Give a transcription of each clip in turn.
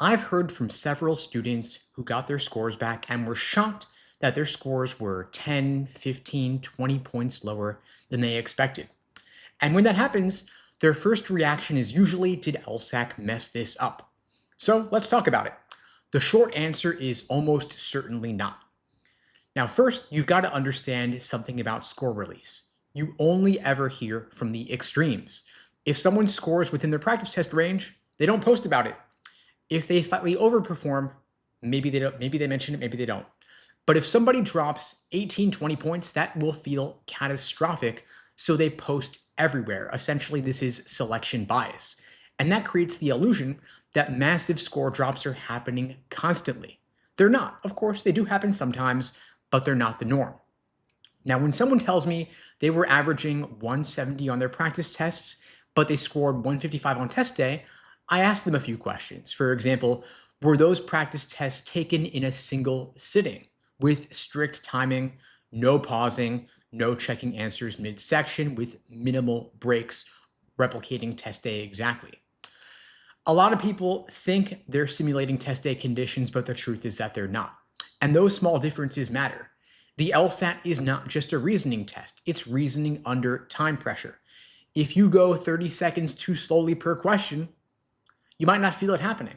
I've heard from several students who got their scores back and were shocked that their scores were 10, 15, 20 points lower than they expected. And when that happens, their first reaction is usually, did LSAC mess this up? So let's talk about it. The short answer is almost certainly not. Now, first, you've got to understand something about score release. You only ever hear from the extremes. If someone scores within their practice test range, they don't post about it. If they slightly overperform, maybe they don't, maybe they mention it, maybe they don't. But if somebody drops 18, 20 points, that will feel catastrophic. So they post everywhere. Essentially, this is selection bias. And that creates the illusion that massive score drops are happening constantly. They're not. Of course, they do happen sometimes, but they're not the norm. Now, when someone tells me they were averaging 170 on their practice tests, but they scored 155 on test day, I ask them a few questions. For example, were those practice tests taken in a single sitting with strict timing, no pausing, no checking answers mid-section with minimal breaks, replicating test day exactly? A lot of people think they're simulating test day conditions, but the truth is that they're not. And those small differences matter. The LSAT is not just a reasoning test, it's reasoning under time pressure. If you go 30 seconds too slowly per question, you might not feel it happening.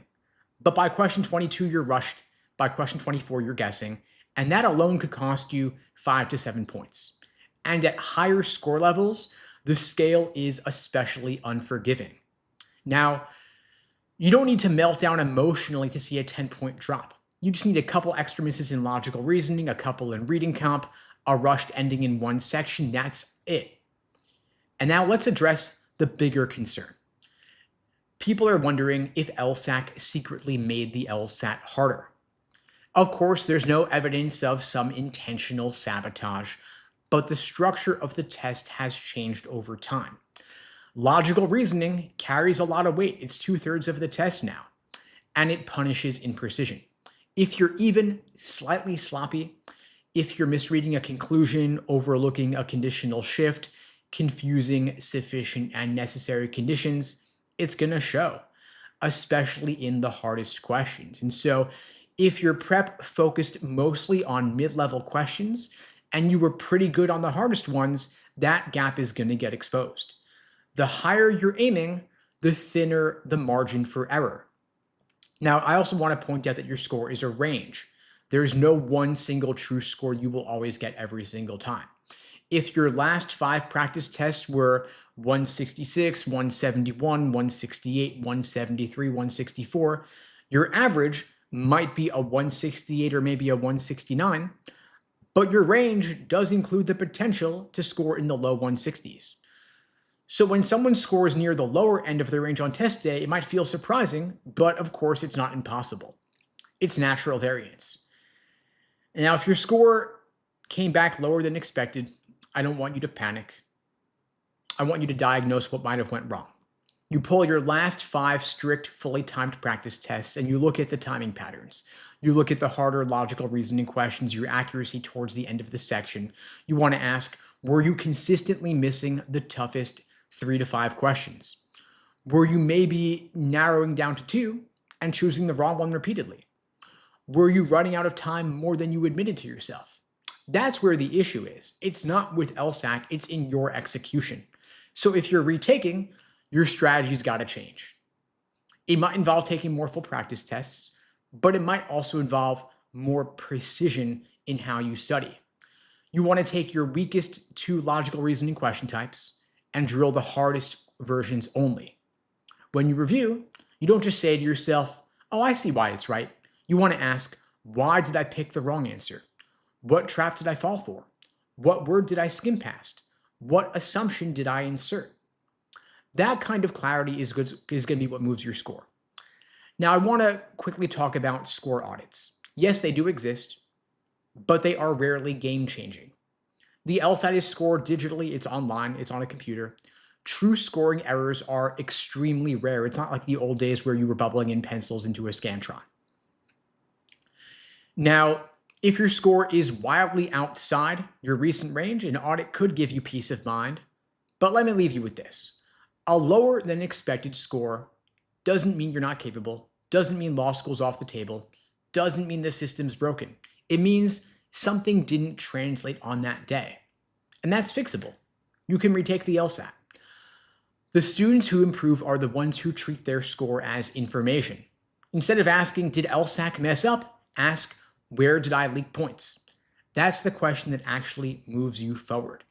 But by question 22, you're rushed. By question 24, you're guessing. And that alone could cost you 5 to 7 points. And at higher score levels, the scale is especially unforgiving. Now, you don't need to melt down emotionally to see a 10-point drop. You just need a couple extra misses in logical reasoning, a couple in reading comp, a rushed ending in one section. That's it. And now let's address the bigger concern. People are wondering if LSAC secretly made the LSAT harder. Of course, there's no evidence of some intentional sabotage, but the structure of the test has changed over time. Logical reasoning carries a lot of weight. It's 2/3 of the test now, and it punishes imprecision. If you're even slightly sloppy, if you're misreading a conclusion, overlooking a conditional shift, confusing sufficient and necessary conditions, it's going to show, especially in the hardest questions. And so if your prep focused mostly on mid-level questions and you were pretty good on the hardest ones, that gap is going to get exposed. The higher you're aiming, the thinner the margin for error. Now, I also want to point out that your score is a range. There's no one single true score you will always get every single time. If your last 5 practice tests were 166, 171, 168, 173, 164, your average might be a 168 or maybe a 169, but your range does include the potential to score in the low 160s. So when someone scores near the lower end of their range on test day, it might feel surprising, but of course it's not impossible. It's natural variance. Now, if your score came back lower than expected, I don't want you to panic. I want you to diagnose what might have went wrong. You pull your last 5 strict, fully timed practice tests and you look at the timing patterns. You look at the harder logical reasoning questions, your accuracy towards the end of the section. You want to ask, were you consistently missing the toughest 3 to 5 questions? Were you maybe narrowing down to 2 and choosing the wrong one repeatedly? Were you running out of time more than you admitted to yourself? That's where the issue is. It's not with LSAC, it's in your execution. So if you're retaking, your strategy's got to change. It might involve taking more full practice tests, but it might also involve more precision in how you study. You want to take your weakest 2 logical reasoning question types and drill the hardest versions only. When you review, you don't just say to yourself, oh, I see why it's right. You want to ask, why did I pick the wrong answer? What trap did I fall for? What word did I skim past? What assumption did I insert? That kind of clarity is going to be what moves your score. Now, I want to quickly talk about score audits. Yes, they do exist, but they are rarely game-changing. The LSAT is scored digitally, it's online, it's on a computer. True scoring errors are extremely rare. It's not like the old days where you were bubbling in pencils into a Scantron. Now, if your score is wildly outside your recent range, an audit could give you peace of mind. But let me leave you with this. A lower than expected score doesn't mean you're not capable. doesn't mean law school's off the table, doesn't mean the system's broken. It means something didn't translate on that day. And that's fixable. You can retake the LSAT. The students who improve are the ones who treat their score as information. Instead of asking, did LSAC mess up? Ask, where did I leak points? That's the question that actually moves you forward.